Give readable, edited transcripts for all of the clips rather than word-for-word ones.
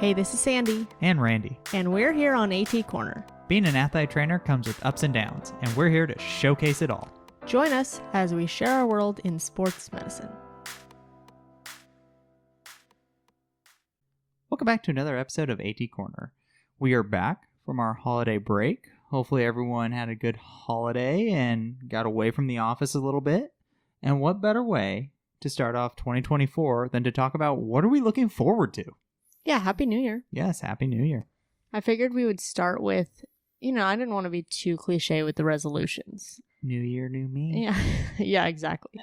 Hey, this is Sandy. And Randy. And we're here on AT Corner. Being an athlete trainer comes with ups and downs, and we're here to showcase it all. Join us as we share our world in sports medicine. Welcome back to another episode of AT Corner. We are back from our holiday break. Hopefully everyone had a good holiday and got away from the office a little bit. And what better way to start off 2024 than to talk about what are we looking forward to? Yeah, Happy New Year. Yes, Happy New Year. I figured we would start with, I didn't want to be too cliche with the resolutions. New Year, new me. Yeah, exactly.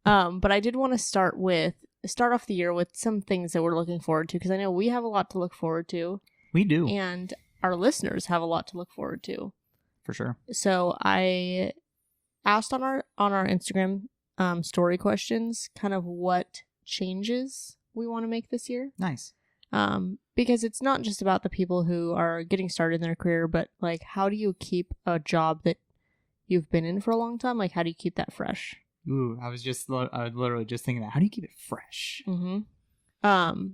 But I did want to start off the year with some things that we're looking forward to, because I know we have a lot to look forward to. We do. And our listeners have a lot to look forward to. For sure. So I asked on our Instagram story questions kind of what changes we want to make this year. Nice. Because it's not just about the people who are getting started in their career, but like, how do you keep a job that you've been in for a long time? Like, how do you keep that fresh? Ooh, I was literally just thinking that. How do you keep it fresh? Mm-hmm.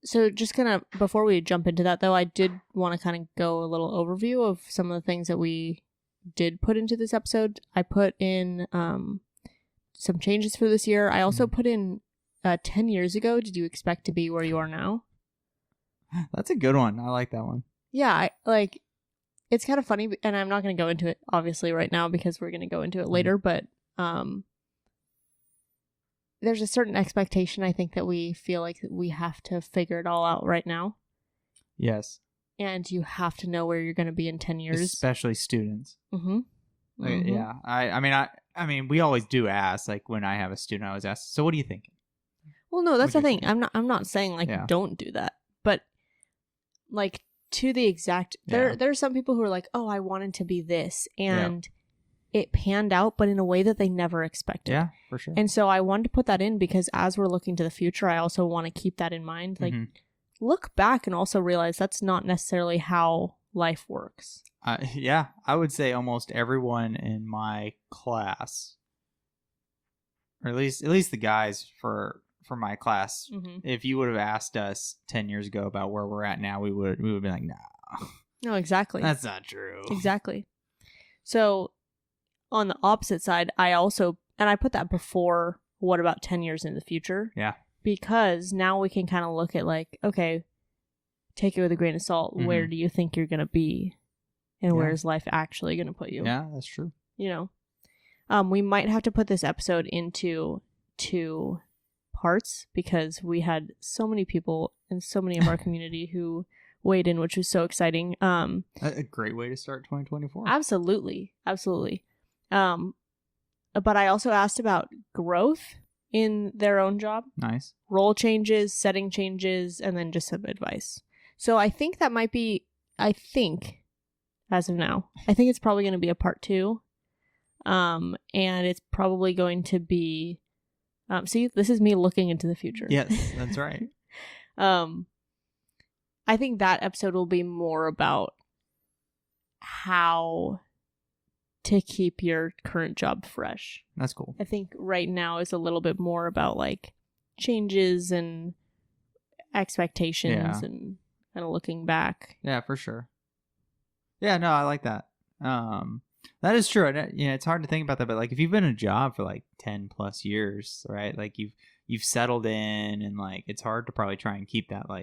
So just kind of before we jump into that, though, I did want to kind of go a little overview of some of the things that we did put into this episode. I put in some changes for this year. I also put in 10 years ago, did you expect to be where you are now? That's a good one. I like that one. Yeah, it's kind of funny, and I'm not going to go into it, obviously, right now, because we're going to go into it later, but there's a certain expectation, I think, that we feel like we have to figure it all out right now. Yes. And you have to know where you're going to be in 10 years. Especially students. Mm-hmm. Yeah. I mean, we always do ask, like, when I have a student, I always ask, so what are you thinking? Well, no, that's the thing. I'm not saying, don't do that. But, to the exact... There are some people who are like, oh, I wanted to be this. And it panned out, but in a way that they never expected. Yeah, for sure. And so I wanted to put that in because as we're looking to the future, I also want to keep that in mind. Look back and also realize that's not necessarily how life works. Yeah, I would say almost everyone in my class, or at least the guys for my class, if you would have asked us 10 years ago about where we're at now, we would be like, nah. No, exactly. That's not true. Exactly. So on the opposite side, I put that before what about 10 years in the future? Yeah. Because now we can kind of look at okay, take it with a grain of salt. Where do you think you're going to be? And where is life actually going to put you? Yeah, that's true. We might have to put this episode into 2 parts because we had so many people and so many of our community who weighed in, which was so exciting. A great way to start 2024. Absolutely. But I also asked about growth in their own job. Nice. Role changes, setting changes, and then just some advice. So I think that might be, as of now, I think it's probably going to be a part 2. And it's probably going to be, see, this is me looking into the future. Yes, that's right. I think that episode will be more about how to keep your current job fresh. That's cool. I think right now is a little bit more about changes and expectations and kind of looking back. Yeah, for sure. Yeah, no, I like that. That is true. It's hard to think about that, but if you've been in a job for 10 plus years, right? You've settled in, and it's hard to probably try and keep that how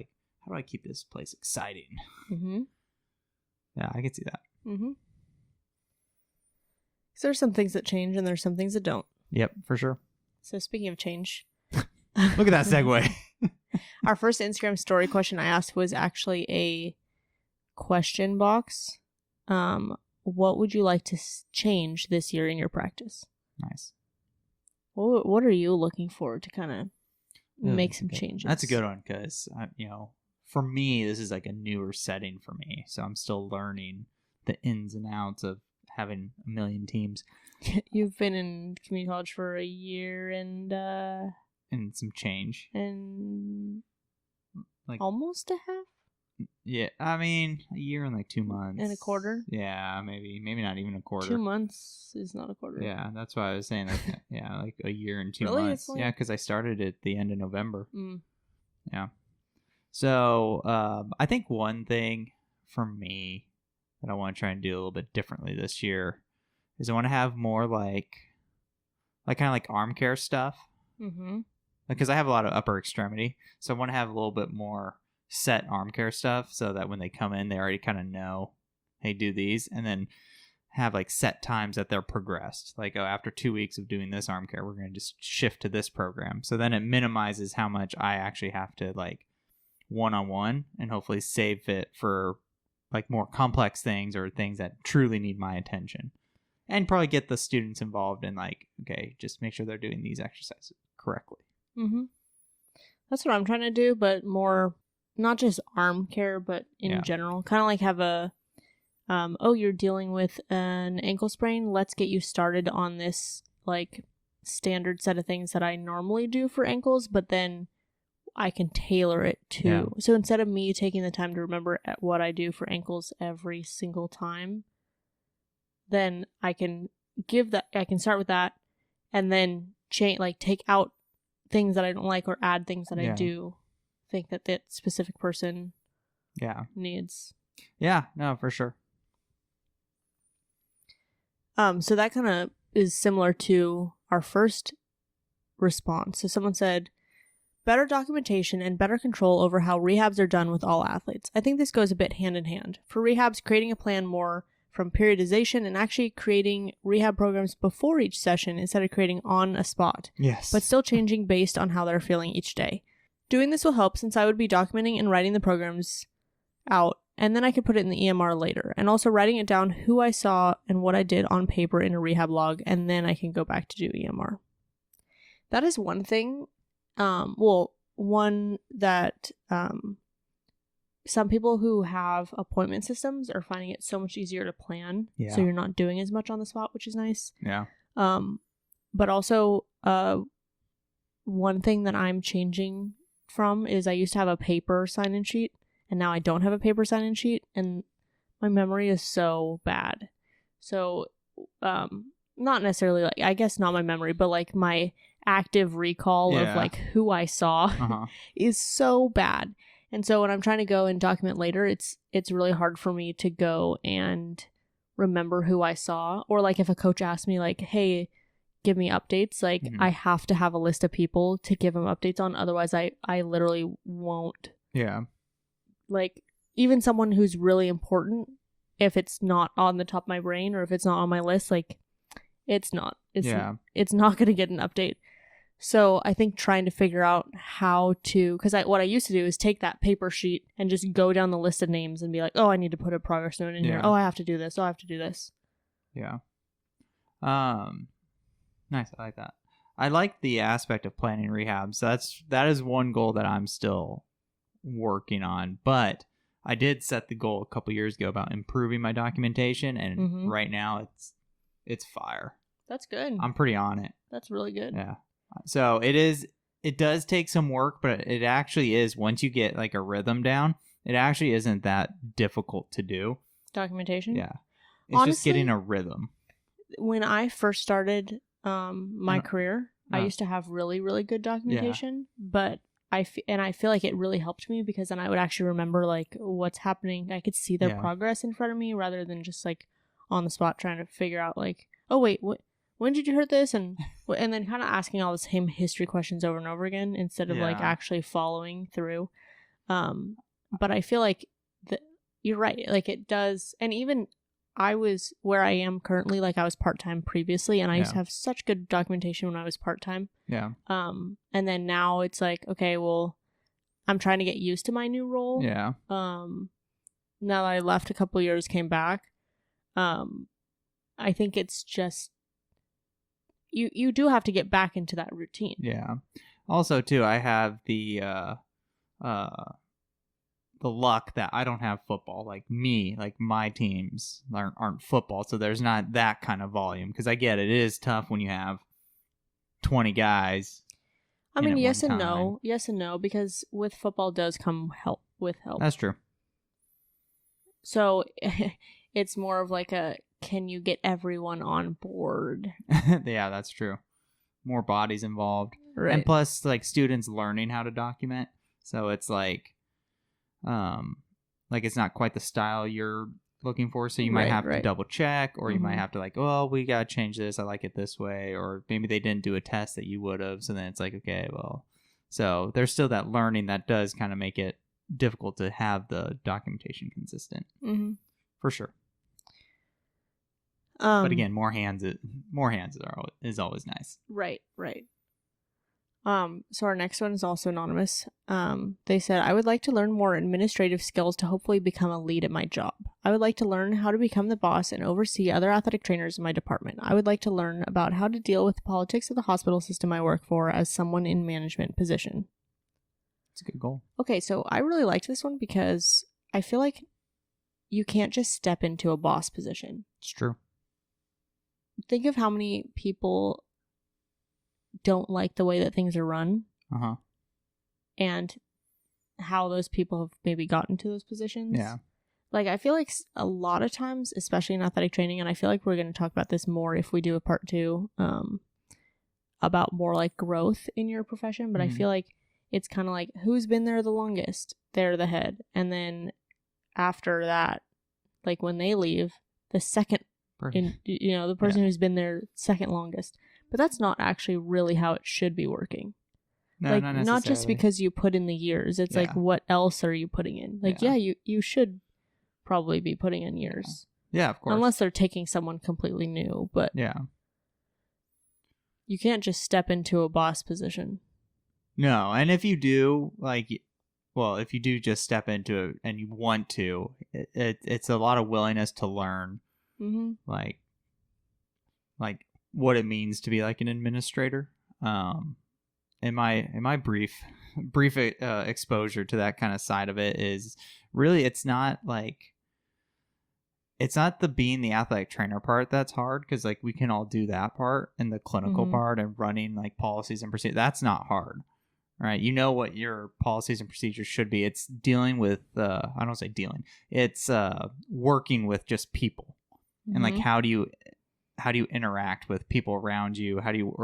do I keep this place exciting? Mm-hmm. Yeah, I can see that. Mm-hmm. So there's some things that change and there's some things that don't. Yep, for sure. So speaking of change. Look at that segue. Our first Instagram story question I asked was actually a question box. What would you like to change this year in your practice? Nice. What are you looking forward to kind of make some changes? That's a good one because, for me, this is a newer setting for me. So I'm still learning the ins and outs of having a million teams. You've been in community college for a year and some change. And almost a half? Yeah, I mean, a year and 2 months. And a quarter? Yeah, maybe not even a quarter. 2 months is not a quarter. Yeah, that's why I was saying a year and 2 really? months. Yeah, because I started at the end of November. Yeah. So I think one thing for me that I want to try and do a little bit differently this year is I want to have more like kind of like arm care stuff. Mm-hmm. Because I have a lot of upper extremity, so I want to have a little bit more set arm care stuff so that when they come in, they already kind of know, hey, do these, and then have like set times that they're progressed. Like, oh, after 2 weeks of doing this arm care, we're going to just shift to this program. So then it minimizes how much I actually have to like one-on-one, and hopefully save it for like more complex things or things that truly need my attention. And probably get the students involved in like, okay, just make sure they're doing these exercises correctly. Mm-hmm. That's what I'm trying to do, but more, not just arm care, but in general. Kind of like have a, you're dealing with an ankle sprain. Let's get you started on this like standard set of things that I normally do for ankles, but then I can tailor it too. Yeah. So instead of me taking the time to remember what I do for ankles every single time, then I can I can start with that and then take out things that I don't like or add things that I do think that specific person needs. Yeah, no, for sure. So that kind of is similar to our first response. So someone said, better documentation and better control over how rehabs are done with all athletes. I think this goes a bit hand in hand. For rehabs, creating a plan more from periodization and actually creating rehab programs before each session instead of creating on a spot. Yes. But still changing based on how they're feeling each day. Doing this will help since I would be documenting and writing the programs out, and then I could put it in the EMR later. And also writing it down who I saw and what I did on paper in a rehab log, and then I can go back to do EMR. That is one thing. One that some people who have appointment systems are finding it so much easier to plan. Yeah. So you're not doing as much on the spot, which is nice. Yeah. But also, one thing that I'm changing from is I used to have a paper sign-in sheet, and now I don't have a paper sign-in sheet, and my memory is so bad. So, not necessarily like, I guess not my memory, but like my active recall of like who I saw is so bad. And so when I'm trying to go and document later, it's really hard for me to go and remember who I saw. Or like if a coach asks me like, hey, give me updates, like I have to have a list of people to give them updates on. Otherwise I literally won't. Yeah. Like even someone who's really important, if it's not on the top of my brain or if it's not on my list, like it's not going to get an update. So I think trying to figure out how to, because what I used to do is take that paper sheet and just go down the list of names and be like, oh, I need to put a progress note in here. Oh, I have to do this. Oh, I have to do this. Yeah. Nice. I like that. I like the aspect of planning rehabs. That is one goal that I'm still working on. But I did set the goal a couple years ago about improving my documentation, and right now it's fire. That's good. I'm pretty on it. That's really good. Yeah. So it does take some work, but it actually is, once you get like a rhythm down, it actually isn't that difficult to do. Documentation? Yeah. It's honestly, just getting a rhythm. When I first started my career, I used to have really, really good documentation, but I feel like it really helped me because then I would actually remember like what's happening. I could see their progress in front of me rather than just like on the spot trying to figure out like, oh wait, when did you hurt this? And then kind of asking all the same history questions over and over again instead of like actually following through. But I feel like you're right. Like it does. And even I was where I am currently, like I was part-time previously, and I used to have such good documentation when I was part-time. Yeah. And then now it's like, okay, well, I'm trying to get used to my new role. Yeah. Now that I left a couple years, came back, I think it's just, you do have to get back into that routine. Yeah. Also, too, I have the luck that I don't have football. Like my teams aren't football, so there's not that kind of volume. Because I get it is tough when you have 20 guys. I mean, yes and no, because with football does come help. That's true. So it's more of like can you get everyone on board? Yeah, that's true. More bodies involved. Right. And plus, like, students learning how to document. So it's like, like it's not quite the style you're looking for, so you might have to double check, or you might have to like, oh, we gotta change this, I like it this way, or maybe they didn't do a test that you would have, so then it's like, okay, well, so there's still that learning that does kind of make it difficult to have the documentation consistent. For sure. But again, more hands is always nice. Right. So our next one is also anonymous. They said, I would like to learn more administrative skills to hopefully become a lead at my job. I would like to learn how to become the boss and oversee other athletic trainers in my department. I would like to learn about how to deal with the politics of the hospital system I work for as someone in management position. It's a good goal. Okay, so I really liked this one because I feel like you can't just step into a boss position. It's true. Think of how many people don't like the way that things are run. And how those people have maybe gotten to those positions. Yeah. Like, I feel like a lot of times, especially in athletic training, and I feel like we're going to talk about this more if we do a part 2, about more like growth in your profession. But I feel like it's kind of like, who's been there the longest? They're the head. And then after that, like when they leave, the second, the person who's been there second longest. But that's not actually really how it should be working. No, like, not just because you put in the years. It's like, what else are you putting in? Like, you should probably be putting in years. Yeah, of course. Unless they're taking someone completely new. But you can't just step into a boss position. No, and if you do, if you do just step into it and you want to, it's a lot of willingness to learn. Like what it means to be like an administrator. In my brief exposure to that kind of side of it is really, it's not the being the athletic trainer part that's hard, because like we can all do that part, and the clinical part and running like policies and procedures, that's not hard, right? You know what your policies and procedures should be. It's dealing with I don't say dealing, it's working with just people. And like, how do you interact with people around you? How do you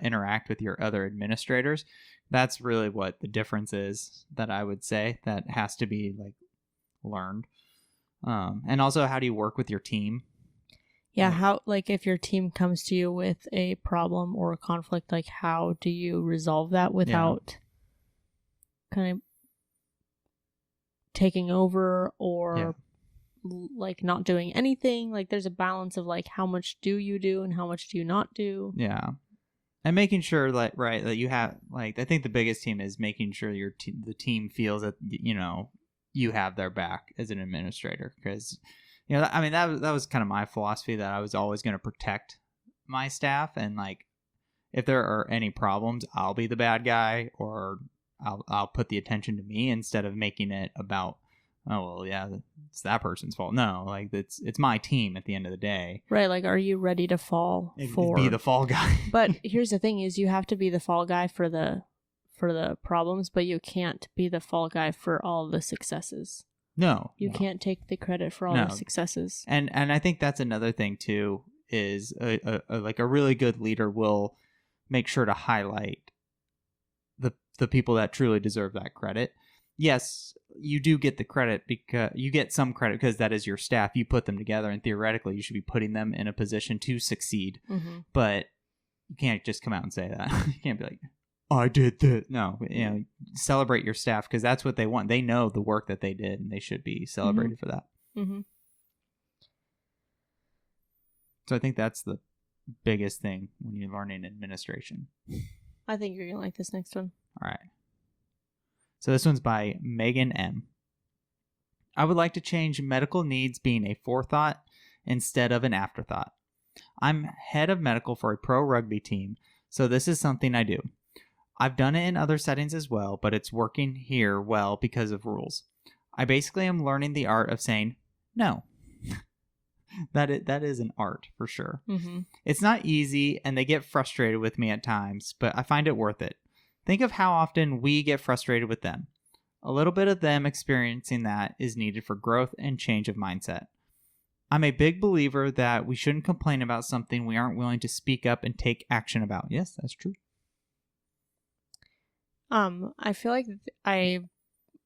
interact with your other administrators? That's really what the difference is, that I would say that has to be like learned. And also, how do you work with your team? Yeah, how, like, if your team comes to you with a problem or a conflict, like, how do you resolve that without kind of taking over or like not doing anything? Like, there's a balance of like, how much do you do and how much do you not do? Yeah. And making sure that you have, like, I think the biggest team is making sure the team feels that, you have their back as an administrator, because, that was kind of my philosophy, that I was always going to protect my staff, and like, if there are any problems, I'll be the bad guy, or I'll put the attention to me instead of making it about, oh, well, yeah, it's that person's fault. No, like, it's my team at the end of the day. Right, like, are you ready to fall for... Be the fall guy. But here's the thing is, you have to be the fall guy for the problems, but you can't be the fall guy for all the successes. No. You can't take the credit for all the successes. And I think that's another thing, too, is a really good leader will make sure to highlight the people that truly deserve that credit. Yes, you do get the credit, because you get some credit because that is your staff. You put them together, and theoretically you should be putting them in a position to succeed. But you can't just come out and say that. You can't be like, I did that. No, celebrate your staff, because that's what they want. They know the work that they did, and they should be celebrated for that. So I think that's the biggest thing when you're learning administration. I think you're going to like this next one. All right. So this one's by Meghan M. I would like to change medical needs being a forethought instead of an afterthought. I'm head of medical for a pro rugby team, so this is something I do. I've done it in other settings as well, but it's working here well because of rules. I basically am learning the art of saying no. That is an art for sure. It's not easy, and they get frustrated with me at times, but I find it worth it. Think of how often we get frustrated with them. A little bit of them experiencing that is needed for growth and change of mindset. I'm a big believer that we shouldn't complain about something we aren't willing to speak up and take action about. Yes, that's true. I feel like I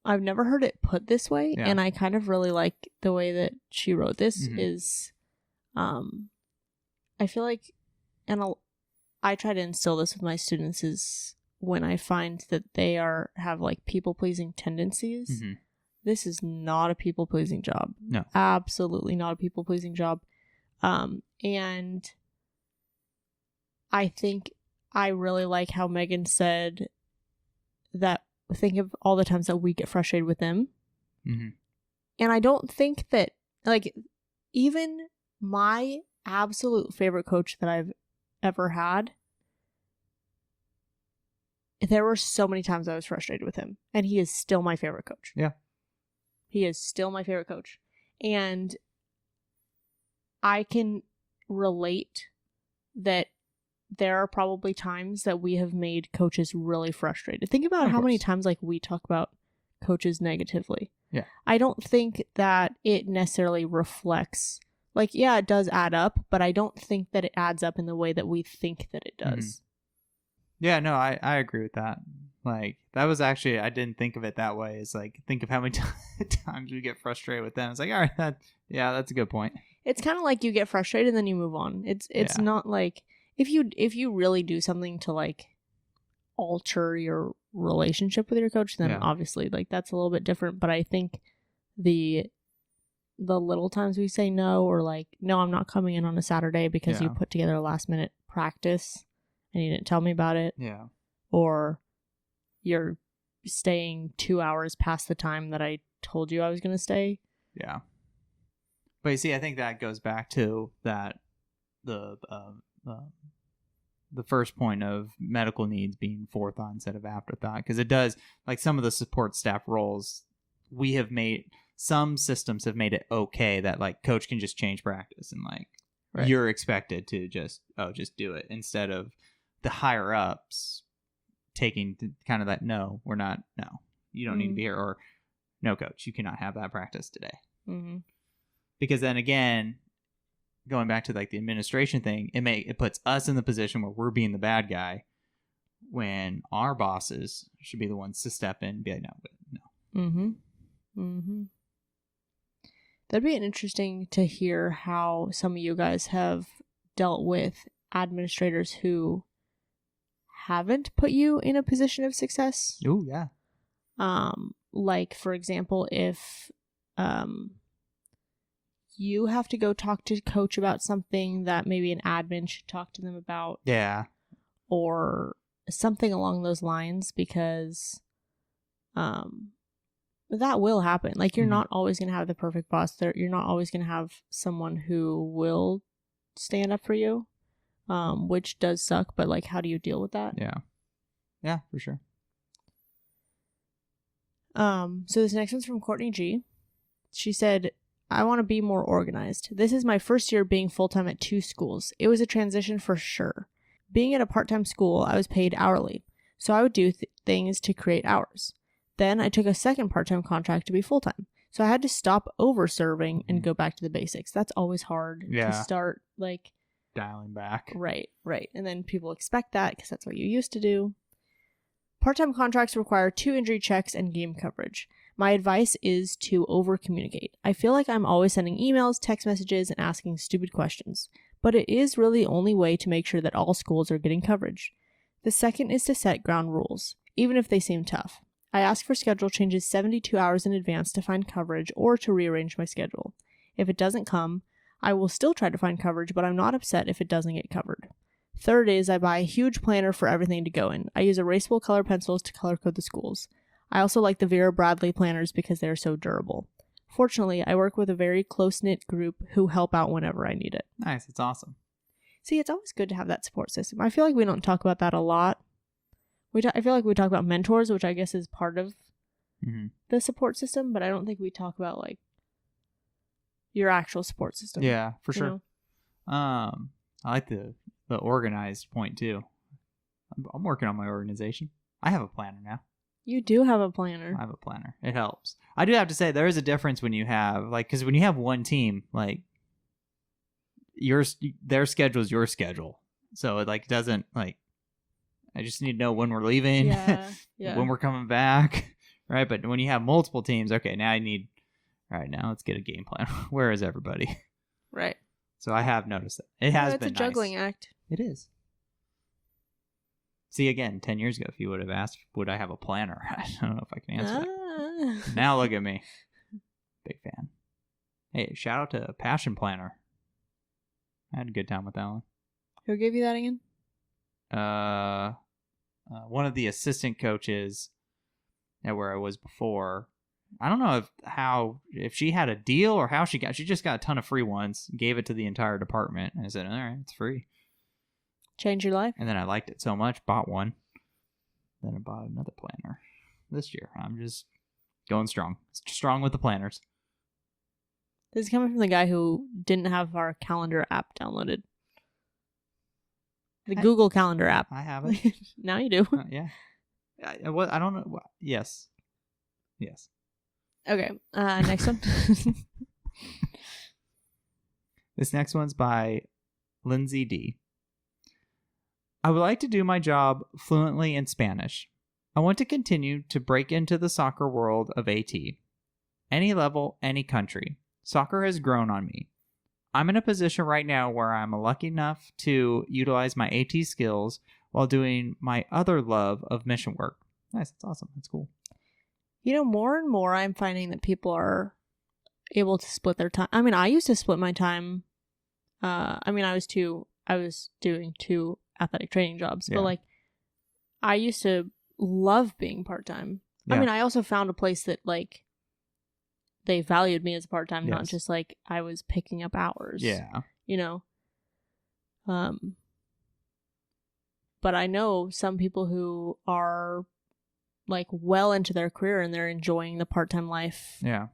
I've never heard it put this way, Yeah. and I kind of really like the way that she wrote this. Mhm. Is I feel like, and I try to instill this with my students, is when I find that they have like people pleasing tendencies. Mm-hmm. This is not a people pleasing job. No, absolutely not a people pleasing job. And I think I really like how Meghan said that. Think of all the times that we get frustrated with them. Mm-hmm. And I don't think that, like, even my absolute favorite coach that I've ever had, there were so many times I was frustrated with him. And he is still my favorite coach. Yeah. He is still my favorite coach. And I can relate that there are probably times that we have made coaches really frustrated. Think about how many times like we talk about coaches negatively. Yeah. I don't think that it necessarily reflects, like, yeah, it does add up, but I don't think that it adds up in the way that we think that it does. Mm-hmm. Yeah, no, I agree with that. Like, that was actually, I didn't think of it that way. It's like, think of how many times we get frustrated with them. It's like, all right, that's a good point. It's kind of like you get frustrated and then you move on. It's not like, if you really do something to like alter your relationship with your coach, then obviously like that's a little bit different. But I think the little times we say no, or like, no, I'm not coming in on a Saturday because you put together a last minute practice and you didn't tell me about it. Yeah. Or you're staying 2 hours past the time that I told you I was going to stay. Yeah. But you see, I think that goes back to that, the first point of medical needs being forethought instead of afterthought, because it does, like, some of the support staff roles, we have made, some systems have made it okay that like coach can just change practice and like you're expected to just do it, instead of the higher ups taking kind of that, no, you don't need to be here, or no, coach, you cannot have that practice today. Mm-hmm. Because then again, going back to like the administration thing, it puts us in the position where we're being the bad guy when our bosses should be the ones to step in and be like, no. Mm-hmm. Mm-hmm. That'd be interesting to hear how some of you guys have dealt with administrators who haven't put you in a position of success. Oh, yeah. Like, for example, if you have to go talk to coach about something that maybe an admin should talk to them about. Yeah. Or something along those lines, because that will happen. Like, you're not always going to have the perfect boss there. You're not always going to have someone who will stand up for you, which does suck, but like, how do you deal with that? Yeah. Yeah, for sure. So this next one's from Courtney G. She said, I want to be more organized. This is my first year being full-time at 2 schools. It was a transition for sure. Being at a part-time school, I was paid hourly, so I would do things to create hours. Then I took a second part-time contract to be full-time, so I had to stop over-serving and go back to the basics. That's always hard to start, like, dialing back. Right. And then people expect that because that's what you used to do. Part-time contracts require 2 injury checks and game coverage. My advice is to over-communicate. I feel like I'm always sending emails, text messages, and asking stupid questions, but it is really the only way to make sure that all schools are getting coverage. The second is to set ground rules, even if they seem tough. I ask for schedule changes 72 hours in advance to find coverage or to rearrange my schedule. If it doesn't come, I will still try to find coverage, but I'm not upset if it doesn't get covered. Third is I buy a huge planner for everything to go in. I use erasable color pencils to color code the schools. I also like the Vera Bradley planners because they're so durable. Fortunately, I work with a very close-knit group who help out whenever I need it. Nice. It's awesome. See, it's always good to have that support system. I feel like we don't talk about that a lot. I feel like we talk about mentors, which I guess is part of the support system, but I don't think we talk about like your actual support system. Yeah, for sure. I like the organized point too. I'm working on my organization. I have a planner now. You do have a planner. I have a planner. It helps. I do have to say there is a difference when you have because when you have one team, like their schedule is your schedule, so it like doesn't like. I just need to know when we're leaving, when we're coming back, right? But when you have multiple teams, okay, now I need, all right, now let's get a game plan. Where is everybody? Right. So I have noticed that. It has been It's a juggling nice. act. It is. See, again, 10 years ago, if you would have asked, would I have a planner? I don't know if I can answer that. Now look at me. Big fan. Hey, shout out to Passion Planner. I had a good time with that one. Who gave you that again? One of the assistant coaches at where I was before. I don't know if she had a deal or how she just got a ton of free ones, gave it to the entire department, and I said, all right, it's free. Change your life? And then I liked it so much, bought one. Then I bought another planner this year. I'm just going strong. Strong with the planners. This is coming from the guy who didn't have our calendar app downloaded. The Google Calendar app. I have it. Now you do. Yeah. I don't know. Yes. Yes. Okay. Next one. This next one's by Lyndsey D. I would like to do my job fluently in Spanish. I want to continue to break into the soccer world of AT. Any level, any country. Soccer has grown on me. I'm in a position right now where I'm lucky enough to utilize my AT skills while doing my other love of mission work. Nice. That's awesome. That's cool. You know, more and more I'm finding that people are able to split their time. I mean, I used to split my time. I was doing 2 athletic training jobs, but like I used to love being part-time. Yeah. I mean, I also found a place that like they valued me as a part-time, not just like I was picking up hours. Yeah. You know? But I know some people who are like well into their career and they're enjoying the part-time life. Yeah.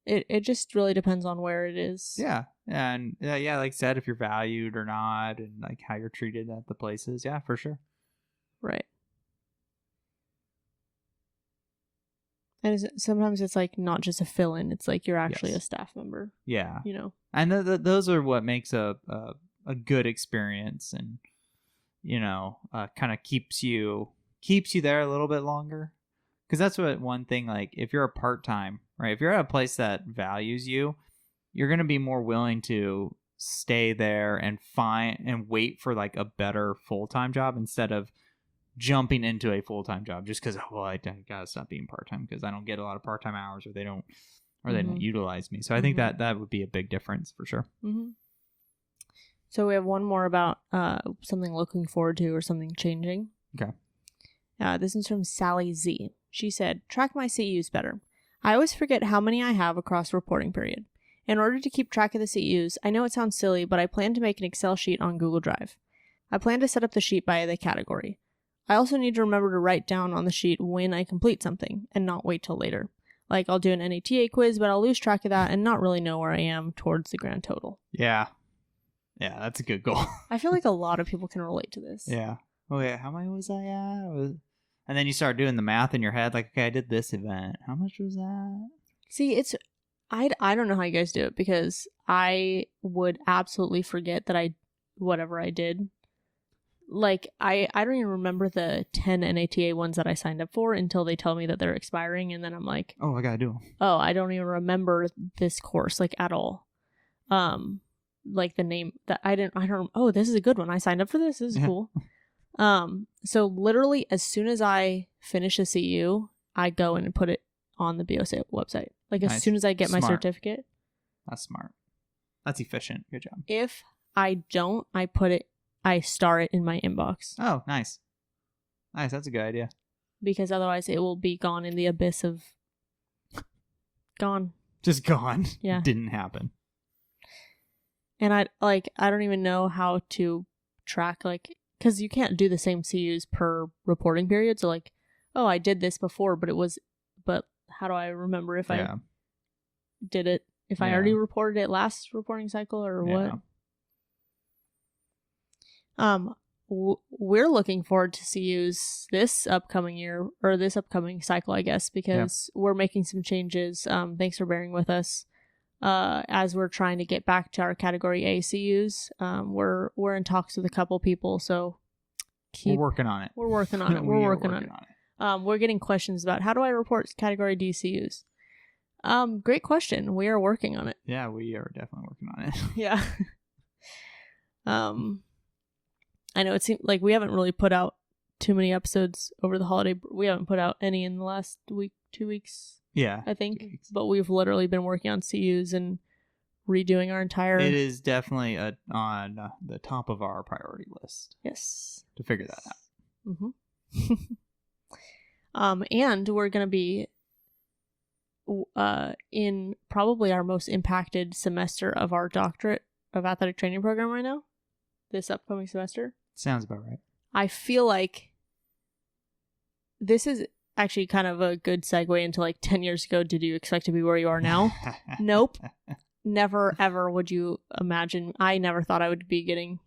It just really depends on where it is. Yeah. And like I said, if you're valued or not and like how you're treated at the places. Yeah, for sure. Right. And sometimes it's like not just a fill-in. It's like you're actually a staff member. Yeah. You know? And those are what makes a good experience and, you know, kind of keeps you there a little bit longer. Because that's what one thing, like if you're a part-time, right? If you're at a place that values you, you're going to be more willing to stay there and find and wait for like a better full-time job instead of jumping into a full-time job just because, well, I gotta stop being part-time because I don't get a lot of part-time hours or they don't utilize me. So I think that would be a big difference for sure. Mm-hmm. So we have one more about something looking forward to or something changing. Okay. This is from Sally Z. She said, track my CEUs better. I always forget how many I have across reporting period. In order to keep track of the CEUs, I know it sounds silly, but I plan to make an Excel sheet on Google Drive. I plan to set up the sheet by the category. I also need to remember to write down on the sheet when I complete something and not wait till later. Like I'll do an NATA quiz, but I'll lose track of that and not really know where I am towards the grand total. Yeah. Yeah, that's a good goal. I feel like a lot of people can relate to this. Yeah. Oh yeah, how many was I at? And then you start doing the math in your head, like, okay, I did this event. How much was that? See, I don't know how you guys do it because I would absolutely forget that whatever I did. Like, I don't even remember the 10 NATA ones that I signed up for until they tell me that they're expiring. And then I'm like, oh, I gotta do them. Oh, I don't even remember this course, like, at all. Like the name that oh, this is a good one. I signed up for this. This is cool. So literally as soon as I finish a CEU, I go and put it on the BOC website. Like as soon as I get my certificate. That's smart. That's efficient. Good job. If I don't, I star it in my inbox. Oh, nice. Nice. That's a good idea. Because otherwise it will be gone in the abyss of gone. Just gone. Yeah. Didn't happen. And I don't even know how to track, like, because you can't do the same CEUs per reporting period. So like, oh, I did this before, but how do I remember if I did it? If I already reported it last reporting cycle or what? We're looking forward to CEUs this upcoming year or this upcoming cycle, I guess, because we're making some changes. Thanks for bearing with us. As we're trying to get back to our category A CEUs. We're in talks with a couple people, so we're working on it. We're working on it. We're getting questions about how do I report category D CEUs? Great question. We are working on it. Yeah, we are definitely working on it. Yeah. I know it seems like we haven't really put out too many episodes over the holiday. We haven't put out any in the last week, 2 weeks. Yeah, I think. But we've literally been working on CEUs and redoing our entire. It is definitely on the top of our priority list. Yes. To figure that out. And we're gonna be in probably our most impacted semester of our doctorate of athletic training program right now. This upcoming semester. Sounds about right. I feel like this is actually kind of a good segue into like 10 years ago. Did you expect to be where you are now? Nope. Never, ever would you imagine. I never thought I would be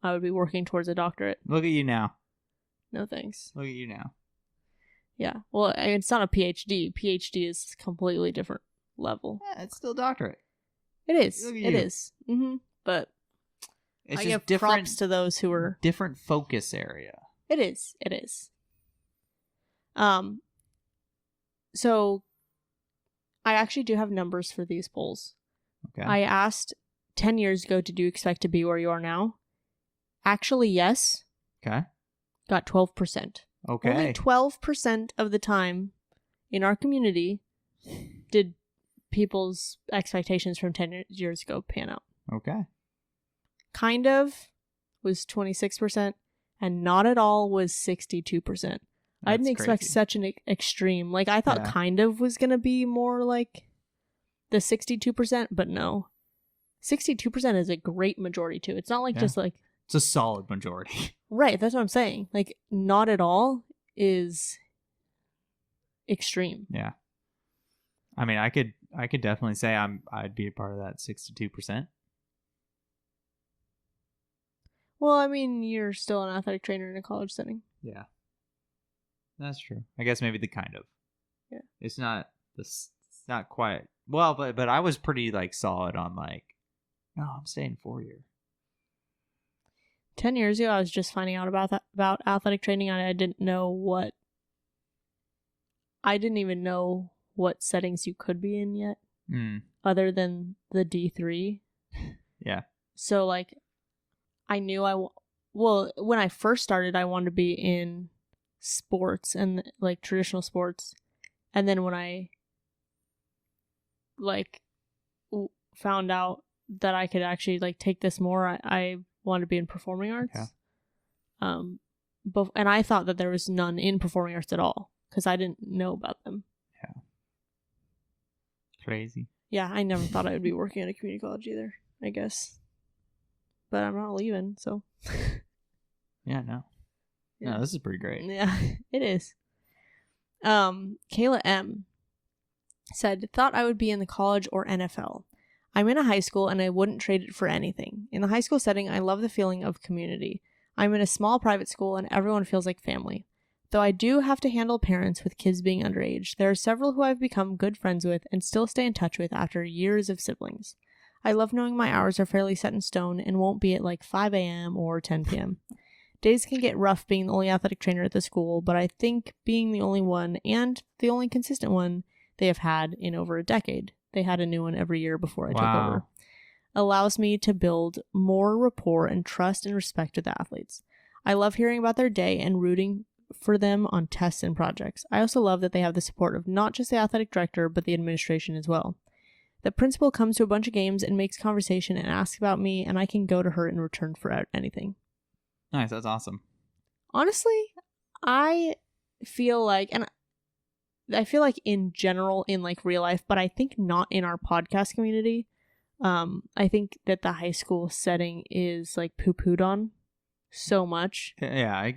working towards a doctorate. Look at you now. No thanks. Look at you now. Yeah. Well, I mean, it's not a PhD. PhD is completely different level. Yeah, it's still doctorate. It is. Look at It you. is. Mm-hmm. But it's I just give props to those who are different focus area. It is. It is. So I actually do have numbers for these polls. Okay. I asked 10 years ago, did you expect to be where you are now? Actually, yes. Okay. Got 12%. Okay. Only 12% of the time in our community did people's expectations from 10 years ago pan out. Okay. Kind of was 26%, and not at all was 62%. I didn't expect such an extreme. Like, I thought kind of was going to be more like the 62%, but no. 62% is a great majority, too. It's not like just like... It's a solid majority. Right, that's what I'm saying. Like, not at all is extreme. Yeah. I mean, I could definitely say I'd be a part of that 62%. Well, I mean, you're still an athletic trainer in a college setting. Yeah. That's true. I guess maybe the kind of. Yeah. It's not quite. Well, but I was pretty like solid on like, no, I'm staying 4 year. 10 years ago, I was just finding out about athletic training, and I didn't even know what settings you could be in yet, other than the D3. Yeah. So like, I knew when I first started, I wanted to be in sports and like traditional sports, and then when I like found out that I could actually like take this more, I wanted to be in performing arts. Yeah. And I thought that there was none in performing arts at all because I didn't know about them. Yeah. Crazy. Yeah, I never thought I would be working at a community college either, I guess. But I'm not leaving, so. Yeah, no. Yeah. No, this is pretty great. Yeah, it is. Kayla M said, thought I would be in the college or NFL. I'm in a high school and I wouldn't trade it for anything. In the high school setting, I love the feeling of community. I'm in a small private school and everyone feels like family. Though I do have to handle parents with kids being underage, there are several who I've become good friends with and still stay in touch with after years of siblings. I love knowing my hours are fairly set in stone and won't be at like 5 a.m. or 10 p.m. Days can get rough being the only athletic trainer at the school, but I think being the only one and the only consistent one they have had in over a decade, they had a new one every year before I took over, allows me to build more rapport and trust and respect with the athletes. I love hearing about their day and rooting for them on tests and projects. I also love that they have the support of not just the athletic director, but the administration as well. The principal comes to a bunch of games and makes conversation and asks about me, and I can go to her in return for anything. Nice, that's awesome. Honestly, I feel like in general, in like real life, but I think not in our podcast community. I think that the high school setting is like poo-pooed on so much. Yeah, I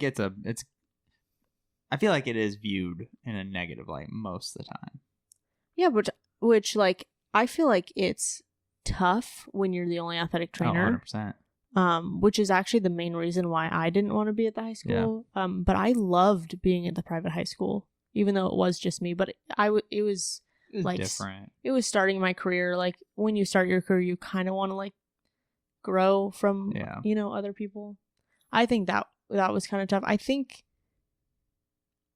feel like it is viewed in a negative light most of the time. Yeah, which like I feel like it's tough when you're the only athletic trainer. 100%. Which is actually the main reason why I didn't want to be at the high school. Yeah. But I loved being at the private high school, even though it was just me. But it was like different. It was starting my career. Like when you start your career, you kind of want to like grow from other people. I think that was kind of tough. I think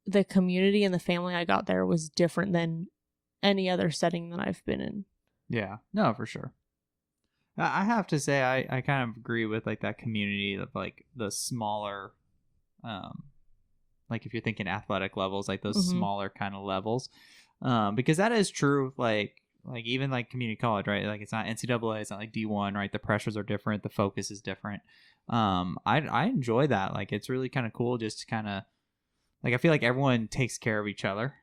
the community and the family I got there was different than any other setting that I've been in. Yeah, no, for sure. I have to say, I kind of agree with like that community of like the smaller, like if you're thinking athletic levels, like those smaller kind of levels, because that is true. Like even like community college, right? Like it's not NCAA, it's not like D1, right? The pressures are different, the focus is different. I enjoy that. Like it's really kind of cool, just to kind of like I feel like everyone takes care of each other.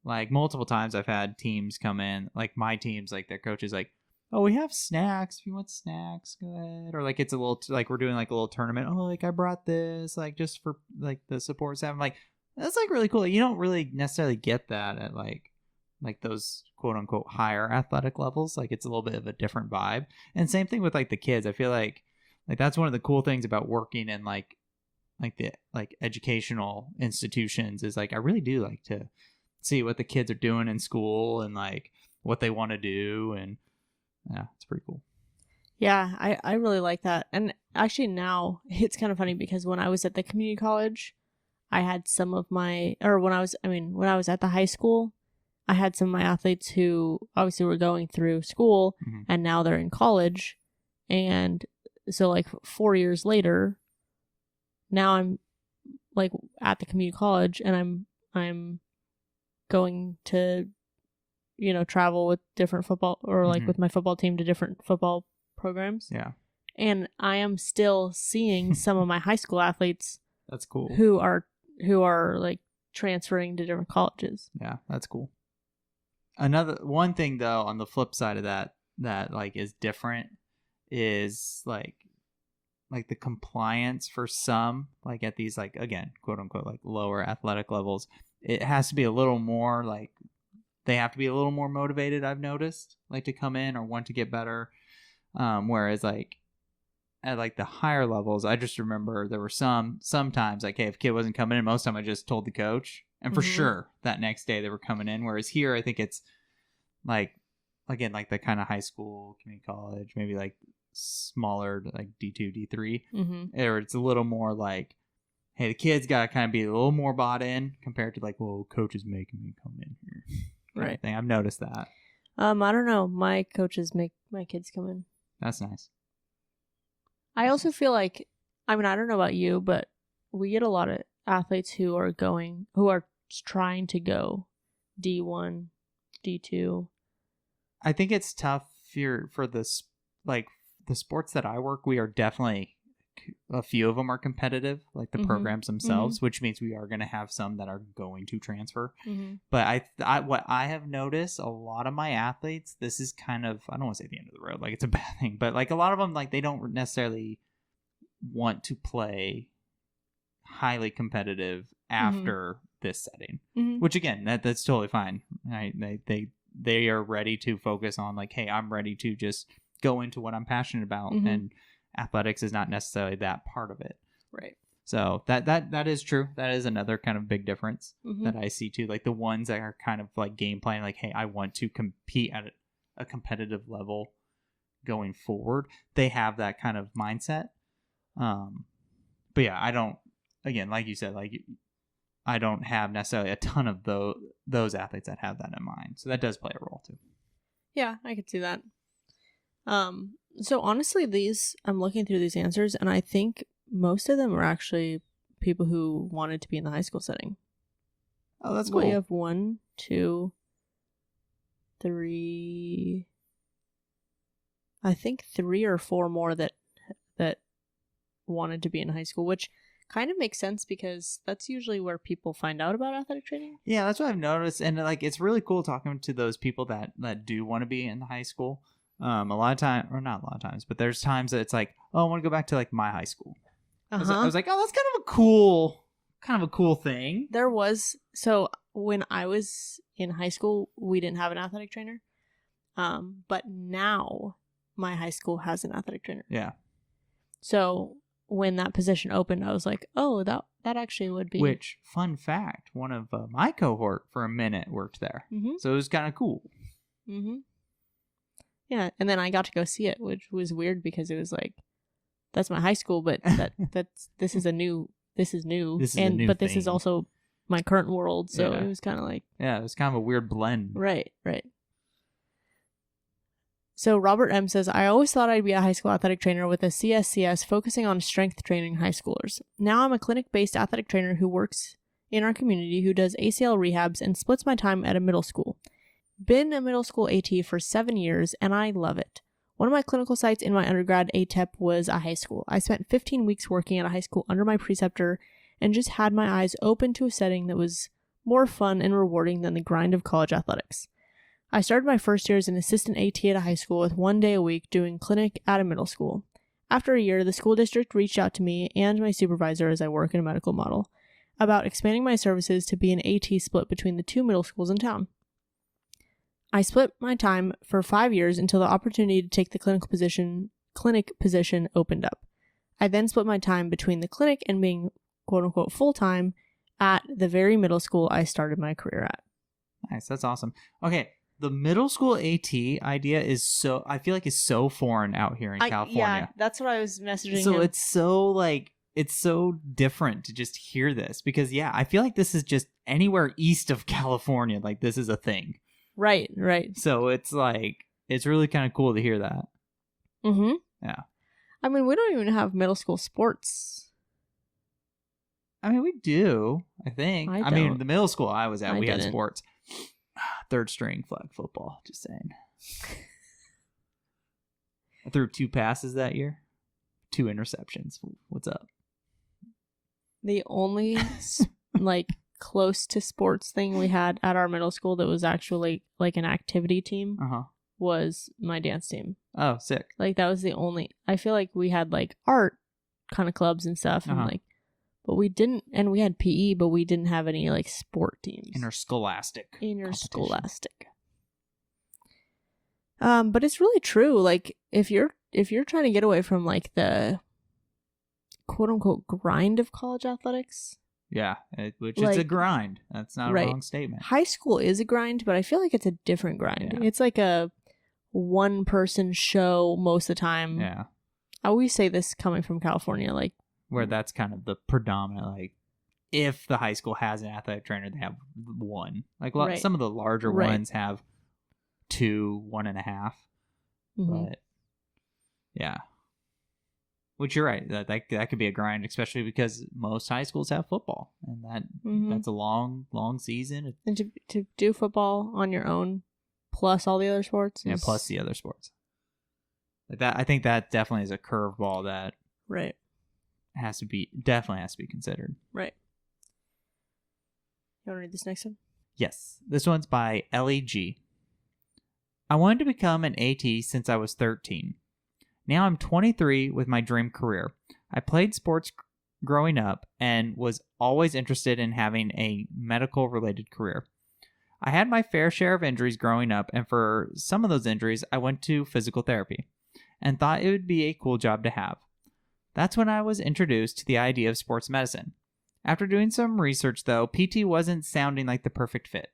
Like multiple times I've had teams come in, like my teams, like their coaches, like, oh, we have snacks. If you want snacks, go ahead. Or like it's a little like we're doing like a little tournament. Oh, like I brought this, like just for like the support staff. I'm like, that's like really cool. You don't really necessarily get that at like those quote unquote higher athletic levels. Like it's a little bit of a different vibe. And same thing with like the kids. I feel like that's one of the cool things about working in like the like educational institutions is like I really do like to see what the kids are doing in school and like what they want to do, and yeah, it's pretty cool. Yeah, I really like that. And actually now it's kind of funny because when I was at the community college, I had some of my, or when I was at the high school, I had some of my athletes who obviously were going through school and now they're in college. And so like 4 years later, now I'm like at the community college and I'm going to, you know, travel with different football or like with my football team to different football programs. Yeah. And I am still seeing some of my high school athletes. That's cool. Who are like transferring to different colleges. Yeah, that's cool. Another one thing though, on the flip side of that like is different is like the compliance for some, like at these like, again, quote unquote, like lower athletic levels, it has to be a little more like they have to be a little more motivated, I've noticed, like to come in or want to get better. Whereas like at like the higher levels, I just remember there were sometimes like, hey, if a kid wasn't coming in, most of the time I just told the coach, and for sure that next day they were coming in. Whereas here, I think it's like, again, like the kind of high school, community college, maybe like smaller, like D2, D3, or it's a little more like, hey, the kids got to kind of be a little more bought in compared to like, well, coach is making me come in here. Right. Thing. I've noticed that. I don't know. My coaches make my kids come in. That's nice. I also feel like, I mean, I don't know about you, but we get a lot of athletes who are trying to go D1, D2. I think it's tough for this, like the sports that I work, we are definitely, a few of them are competitive, like the programs themselves, which means we are going to have some that are going to transfer. But what I have noticed, a lot of my athletes, this is kind of, I don't want to say the end of the road, like it's a bad thing, but like a lot of them, like they don't necessarily want to play highly competitive after this setting, which again, that's totally fine. Right? They are ready to focus on like, hey, I'm ready to just go into what I'm passionate about, and athletics is not necessarily that part of it. Right. So that is true. That is another kind of big difference that I see too. Like the ones that are kind of like game planning, like, hey, I want to compete at a competitive level going forward. They have that kind of mindset. But yeah, I don't, again, like you said, like I don't have necessarily a ton of those athletes that have that in mind. So that does play a role too. Yeah, I could see that. So honestly, I'm looking through these answers, and I think most of them are actually people who wanted to be in the high school setting. Oh, that's cool. We have 1, 2, 3. I think 3 or 4 more that wanted to be in high school, which kind of makes sense because that's usually where people find out about athletic training. Yeah, that's what I've noticed, and like it's really cool talking to those people that do want to be in high school. A lot of time, or not a lot of times, but there's times that it's like, oh, I want to go back to like my high school. I was like, oh, that's kind of a cool thing. So when I was in high school, we didn't have an athletic trainer. But now my high school has an athletic trainer. Yeah. So when that position opened, I was like, oh, that actually would be. Which, fun fact, one of my cohort for a minute worked there. So it was kind of cool. Yeah, and then I got to go see it, which was weird because it was like, that's my high school, but this is new. But this is also my current world. So Yeah. it was kind of like... Yeah, it was kind of a weird blend. Right. So Robert M says, I always thought I'd be a high school athletic trainer with a CSCS focusing on strength training high schoolers. Now I'm a clinic-based athletic trainer who works in our community, who does ACL rehabs and splits my time at a middle school. Been a middle school AT for 7 years, and I love it. One of my clinical sites in my undergrad ATEP was a high school. I spent 15 weeks working at a high school under my preceptor and just had my eyes open to a setting that was more fun and rewarding than the grind of college athletics. I started my first year as an assistant AT at a high school with 1 day a week doing clinic at a middle school. After a year, the school district reached out to me and my supervisor, as I work in a medical model, about expanding my services to be an AT split between the 2 middle schools in town. I split my time for 5 years until the opportunity to take the clinic position opened up. I then split my time between the clinic and being quote-unquote full-time at the very middle school I started my career at. Nice. That's awesome. Okay. The middle school AT idea is I feel like it's so foreign out here in California. Yeah, that's what I was messaging So him. it's so different to just hear this because, yeah, I feel like this is just anywhere east of California. Like, this is a thing. Right. So it's like, it's really kind of cool to hear that. Mm-hmm. Yeah. I mean, we don't even have middle school sports. I mean, we do, I think. I mean, the middle school I was at, we had sports. Third string flag football, just saying. I threw 2 passes that year. 2 interceptions. What's up? The only like close to sports thing we had at our middle school that was actually like an activity team was my dance team. Oh, sick. Like that was the only. I feel like we had like art kind of clubs and stuff, and like, but we didn't. And we had PE, but we didn't have any like sport teams. Interscholastic. But it's really true. Like if you're trying to get away from like the quote unquote grind of college athletics. Yeah, which is a grind. That's not a wrong statement. High school is a grind, but I feel like it's a different grind. Yeah. It's like a one person show most of the time. Yeah. I always say this coming from California, like where that's kind of the predominant, like if the high school has an athletic trainer, they have one. Like some of the larger ones have 2, 1.5. Mm-hmm. But yeah. Which you're right. That could be a grind, especially because most high schools have football, and that's a long season. And to do football on your own, plus all the other sports. Plus the other sports. Like that, I think that definitely is a curveball that definitely has to be considered. Right. You want to read this next one? Yes. This one's by Ely G. I wanted to become an AT since I was 13. Now I'm 23 with my dream career. I played sports growing up and was always interested in having a medical-related career. I had my fair share of injuries growing up, and for some of those injuries, I went to physical therapy and thought it would be a cool job to have. That's when I was introduced to the idea of sports medicine. After doing some research, though, PT wasn't sounding like the perfect fit.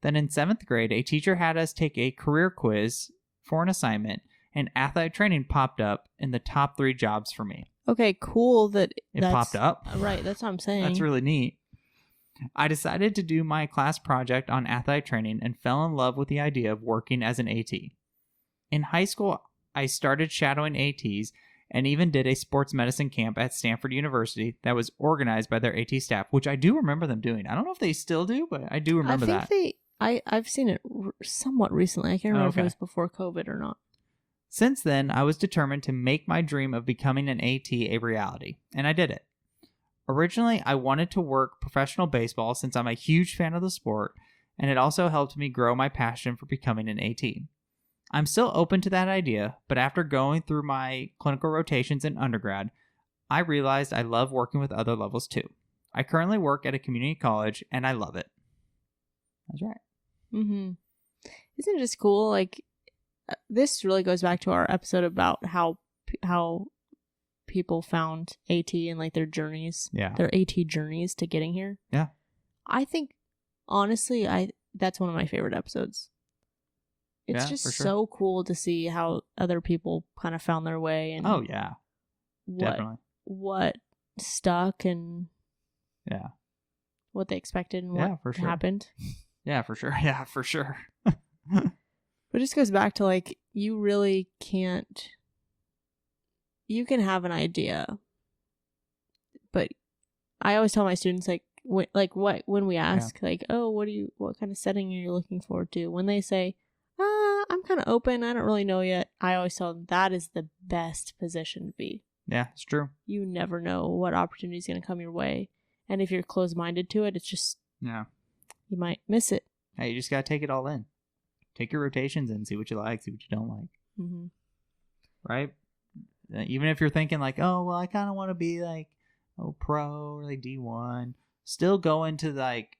Then in 7th grade, a teacher had us take a career quiz for an assignment, and athletic training popped up in the top 3 jobs for me. Okay, cool that it popped up. Right, that's what I'm saying. That's really neat. I decided to do my class project on athletic training and fell in love with the idea of working as an AT. In high school, I started shadowing ATs and even did a sports medicine camp at Stanford University that was organized by their AT staff, which I do remember them doing. I don't know if they still do, but I do remember that. I've seen it somewhat recently. I can't remember if it was before COVID or not. Since then, I was determined to make my dream of becoming an AT a reality, and I did it. Originally, I wanted to work professional baseball since I'm a huge fan of the sport, and it also helped me grow my passion for becoming an AT. I'm still open to that idea, but after going through my clinical rotations in undergrad, I realized I love working with other levels too. I currently work at a community college, and I love it. That's right. Mm-hmm. Isn't it just cool? Like, this really goes back to our episode about how people found AT and like their journeys, their AT journeys to getting here. Yeah. I think, honestly, that's one of my favorite episodes. It's just so cool to see how other people kind of found their way and definitely what stuck and what they expected and Yeah, what for sure. happened. Yeah, for sure. Yeah, for sure. But it just goes back to like, you really can't, you can have an idea, but I always tell my students when we ask like, oh, what kind of setting are you looking forward to? When they say, I'm kind of open, I don't really know yet, I always tell them that is the best position to be. Yeah, it's true. You never know what opportunity is going to come your way. And if you're closed-minded to it, it's just, you might miss it. Hey, you just got to take it all in. Take your rotations in, see what you like, see what you don't like. Mm-hmm. Right? Even if you're thinking like, oh, well, I kind of want to be like, pro or like D1, still go into like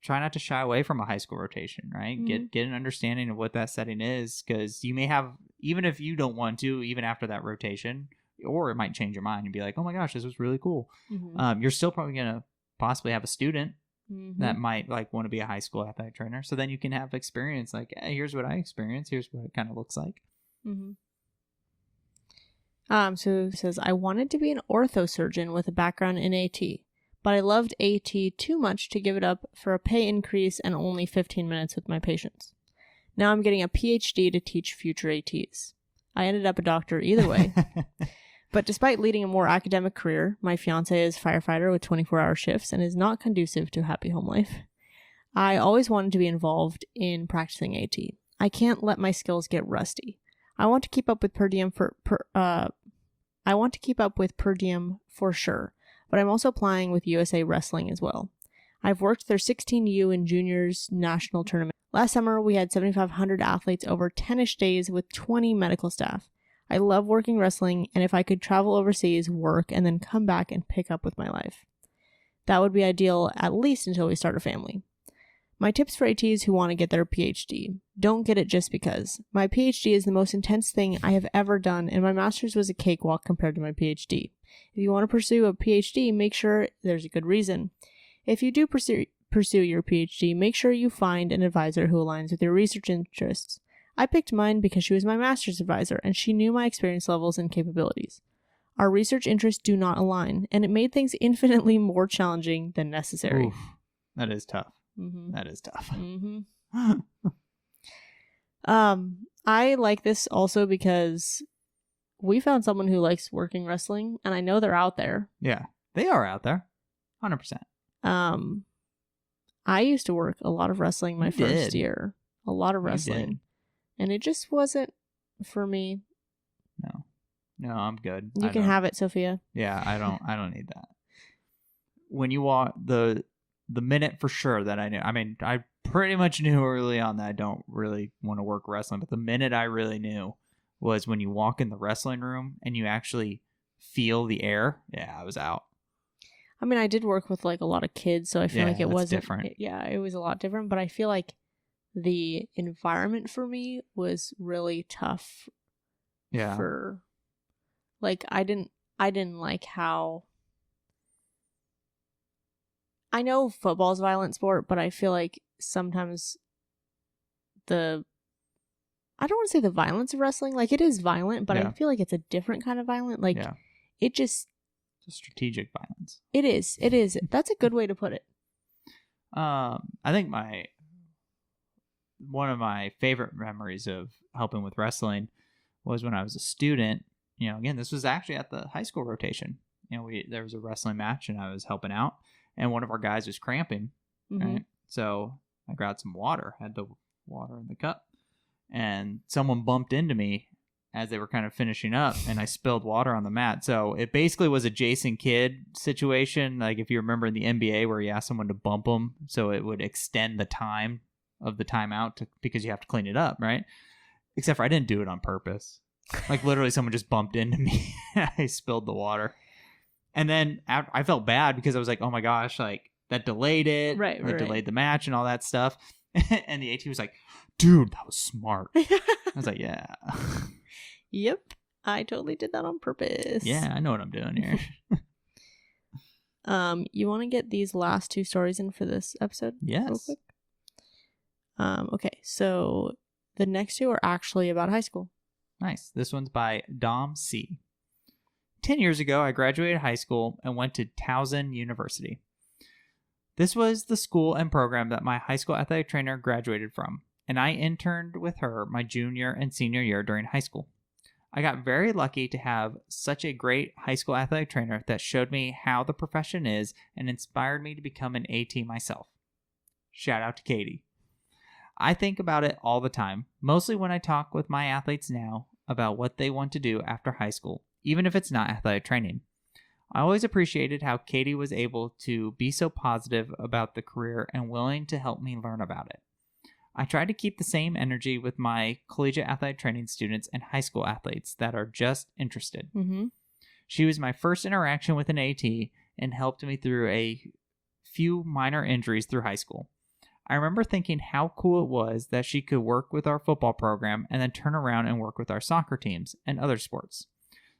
try not to shy away from a high school rotation, right? Mm-hmm. Get an understanding of what that setting is, because you may have, even if you don't want to, even after that rotation, or it might change your mind and be like, oh my gosh, this was really cool. Mm-hmm. You're still probably going to possibly have a student Mm-hmm. that might like want to be a high school athletic trainer. So then you can have experience like, hey, here's what I experienced. Here's what it kind of looks like. Mm-hmm. So it says, I wanted to be an ortho surgeon with a background in AT, but I loved AT too much to give it up for a pay increase and only 15 minutes with my patients. Now I'm getting a PhD to teach future ATs. I ended up a doctor either way. But despite leading a more academic career, my fiance is a firefighter with 24-hour shifts and is not conducive to a happy home life. I always wanted to be involved in practicing AT. I can't let my skills get rusty. I want to keep up with per diem for sure, but I'm also applying with USA Wrestling as well. I've worked their 16U and juniors national tournament. Last summer, we had 7,500 athletes over 10-ish days with 20 medical staff. I love working wrestling, and if I could travel overseas, work, and then come back and pick up with my life, that would be ideal, at least until we start a family. My tips for ATs who want to get their PhD. Don't get it just because. My PhD is the most intense thing I have ever done, and my master's was a cakewalk compared to my PhD. If you want to pursue a PhD, make sure there's a good reason. If you do pursue your PhD, make sure you find an advisor who aligns with your research interests. I picked mine because she was my master's advisor, and she knew my experience levels and capabilities. Our research interests do not align, and it made things infinitely more challenging than necessary. Oof, that is tough. Mm-hmm. That is tough. Mm-hmm. I like this also because we found someone who likes working wrestling, and I know they're out there. Yeah, they are out there. 100%. I used to work a lot of wrestling my first year. A lot of wrestling. And it just wasn't for me. No, I'm good. You can have it, Sophia. Yeah, I don't need that. When you walk the minute for sure that I knew, I mean, I pretty much knew early on that I don't really want to work wrestling, but the minute I really knew was when you walk in the wrestling room and you actually feel the air. Yeah, I was out. I mean, I did work with like a lot of kids, so I feel like it wasn't different. It was a lot different, but I feel like the environment for me was really tough. Yeah. For like I didn't like how, I know football's a violent sport, but I feel like sometimes I don't want to say the violence of wrestling, like it is violent, but I feel like it's a different kind of violent. Like it just, it's strategic violence. It is. That's a good way to put it. I think one of my favorite memories of helping with wrestling was when I was a student. You know, again, this was actually at the high school rotation. You know, there was a wrestling match and I was helping out, and one of our guys was cramping. Mm-hmm. Right, so I grabbed some water, had the water in the cup, and someone bumped into me as they were kind of finishing up, and I spilled water on the mat. So it basically was a Jason Kidd situation, like if you remember in the NBA where he asked someone to bump him so it would extend the time of the timeout because you have to clean it up, right? Except for I didn't do it on purpose. Like literally someone just bumped into me. I spilled the water. And then I felt bad because I was like, oh my gosh, like that delayed it. Right. Delayed the match and all that stuff. And the AT was like, dude, that was smart. I was like, yeah. Yep. I totally did that on purpose. Yeah, I know what I'm doing here. You want to get these last two stories in for this episode? Yes. Real quick? Okay, so the next two are actually about high school. Nice. This one's by Dom C. 10 years ago, I graduated high school and went to Towson University. This was the school and program that my high school athletic trainer graduated from, and I interned with her my junior and senior year during high school. I got very lucky to have such a great high school athletic trainer that showed me how the profession is and inspired me to become an AT myself. Shout out to Katie. I think about it all the time, mostly when I talk with my athletes now about what they want to do after high school, even if it's not athletic training. I always appreciated how Katie was able to be so positive about the career and willing to help me learn about it. I try to keep the same energy with my collegiate athletic training students and high school athletes that are just interested. Mm-hmm. She was my first interaction with an AT and helped me through a few minor injuries through high school. I remember thinking how cool it was that she could work with our football program and then turn around and work with our soccer teams and other sports.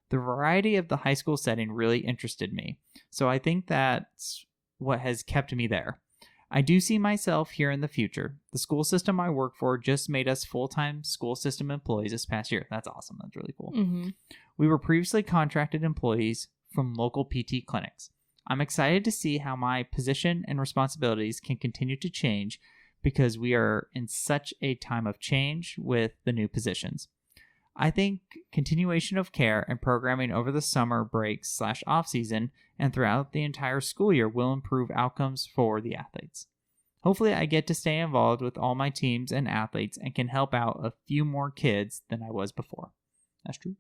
The variety of the high school setting really interested me, so I think that's what has kept me there. I do see myself here in the future. The school system I work for just made us full-time school system employees this past year. That's awesome. That's really cool. Mm-hmm. We were previously contracted employees from local PT clinics. I'm excited to see how my position and responsibilities can continue to change because we are in such a time of change with the new positions. I think continuation of care and programming over the summer breaks / off season and throughout the entire school year will improve outcomes for the athletes. Hopefully I get to stay involved with all my teams and athletes and can help out a few more kids than I was before. That's true.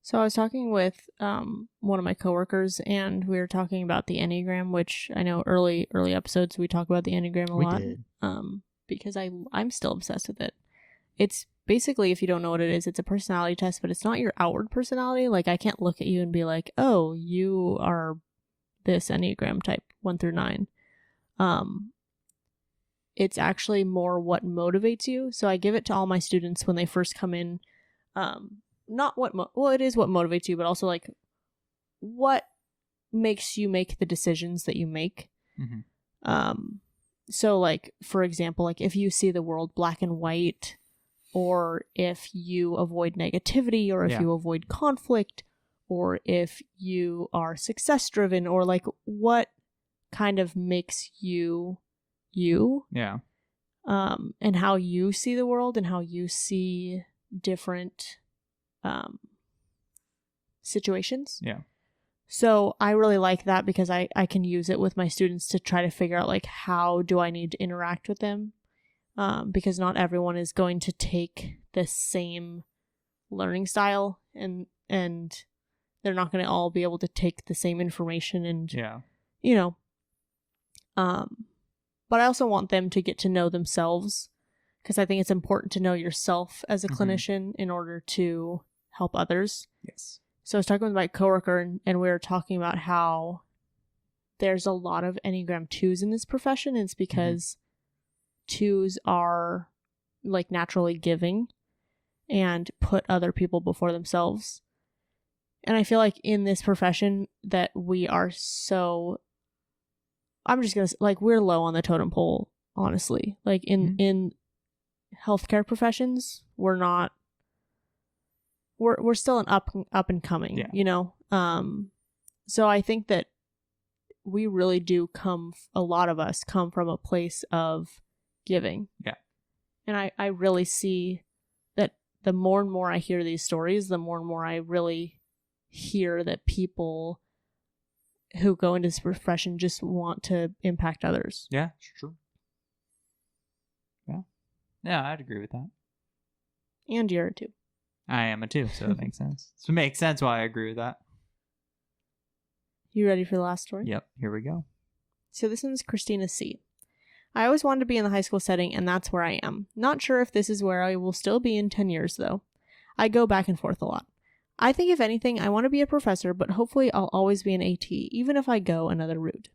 So I was talking with one of my coworkers, and we were talking about the Enneagram, which I know early episodes we talk about the Enneagram a lot. We did. Because I'm still obsessed with it. It's basically, if you don't know what it is, it's a personality test, but it's not your outward personality. Like, I can't look at you and be like, oh, you are this Enneagram type 1 through 9. It's actually more what motivates you. So I give it to all my students when they first come in. Not what, it is what motivates you, but also like what makes you make the decisions that you make. Mm-hmm. So like, for example, like if you see the world black and white, or if you avoid negativity, or if you avoid conflict, or if you are success driven, or like what kind of makes you you. Yeah. And how you see the world and how you see different situations. Yeah. So I really like that because I can use it with my students to try to figure out like how do I need to interact with them. Because not everyone is going to take the same learning style and they're not going to all be able to take the same information and, you know, but I also want them to get to know themselves because I think it's important to know yourself as a clinician in order to help others. Yes. So I was talking with my coworker and we were talking about how there's a lot of Enneagram 2s in this profession. And it's because 2s are like naturally giving and put other people before themselves. And I feel like in this profession that we are so, I'm just going to like, we're low on the totem pole, honestly. Like in healthcare professions, we're not, we're still an up and coming, you know? So I think that we really do a lot of us come from a place of giving. Yeah. And I really see that the more and more I hear these stories, the more and more I really hear that people who go into this profession just want to impact others. Yeah, it's true. Yeah. Yeah, I'd agree with that. And you're a 2. I am a 2, so it makes sense. So it makes sense why I agree with that. You ready for the last story? Yep, here we go. So this one's Christina C. I always wanted to be in the high school setting, and that's where I am. Not sure if this is where I will still be in 10 years, though. I go back and forth a lot. I think if anything, I want to be a professor, but hopefully I'll always be an AT, even if I go another route.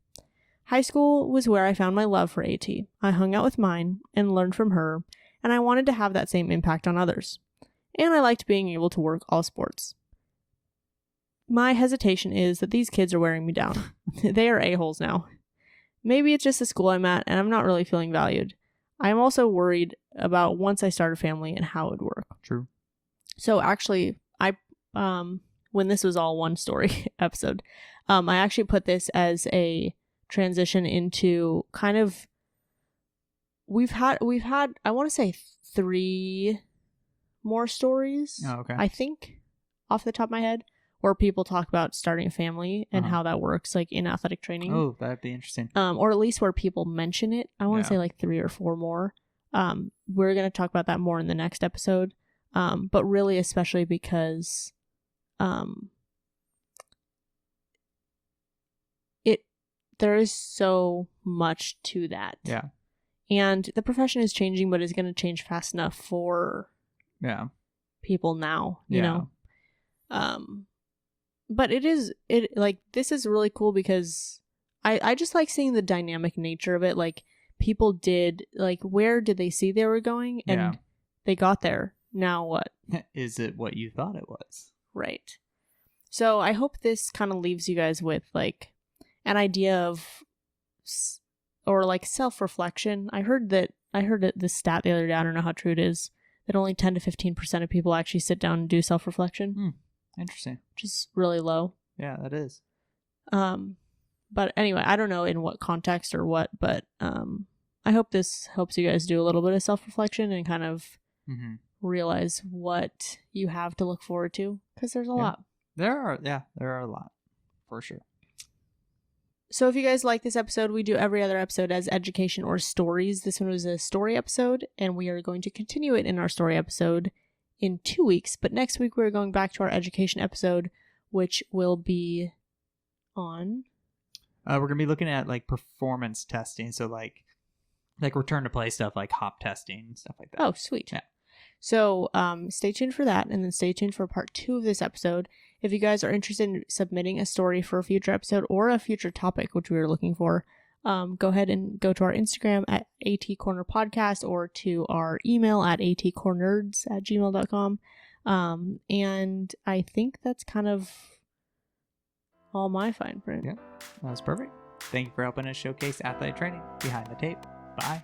High school was where I found my love for AT. I hung out with mine and learned from her, and I wanted to have that same impact on others. And I liked being able to work all sports. My hesitation is that these kids are wearing me down. They are a-holes now. Maybe it's just the school I'm at and I'm not really feeling valued. I'm also worried about once I start a family and how it would work. True. So actually, when this was all one story episode, I actually put this as a transition into kind of we've had I want to say 3 more stories. Oh, okay. I think off the top of my head, where people talk about starting a family and how that works, like in athletic training. Oh, that'd be interesting. Or at least where people mention it. I want to say like 3 or 4 more. We're going to talk about that more in the next episode. But really, especially because there is so much to that. Yeah. And the profession is changing, but it's going to change fast enough for people now, you know? But this is really cool because I just like seeing the dynamic nature of it. Like, people did, like, where did they see they were going? And they got there. Now what? Is it what you thought it was? Right. So I hope this kind of leaves you guys with, like, an idea of, or like self-reflection. I heard this stat the other day, I don't know how true it is, that only 10 to 15% of people actually sit down and do self-reflection. Interesting. Which is really low. Yeah, that is. But anyway, I don't know in what context or what, but I hope this helps you guys do a little bit of self-reflection and kind of realize what you have to look forward to, because there's a lot. There are a lot, for sure. So if you guys like this episode, we do every other episode as education or stories. This one was a story episode, and we are going to continue it in our story episode in 2 weeks. But next week, we're going back to our education episode, which will be on... we're going to be looking at, like, performance testing. So, like return to play stuff, like hop testing and stuff like that. Oh, sweet. Yeah. So stay tuned for that, and then stay tuned for part 2 of this episode. If you guys are interested in submitting a story for a future episode or a future topic, which we are looking for, go ahead and go to our Instagram at atcornerpodcast or to our email at atcornerds@gmail.com. And I think that's kind of all my fine print. Yeah, that's perfect. Thank you for helping us showcase athletic training behind the tape. Bye.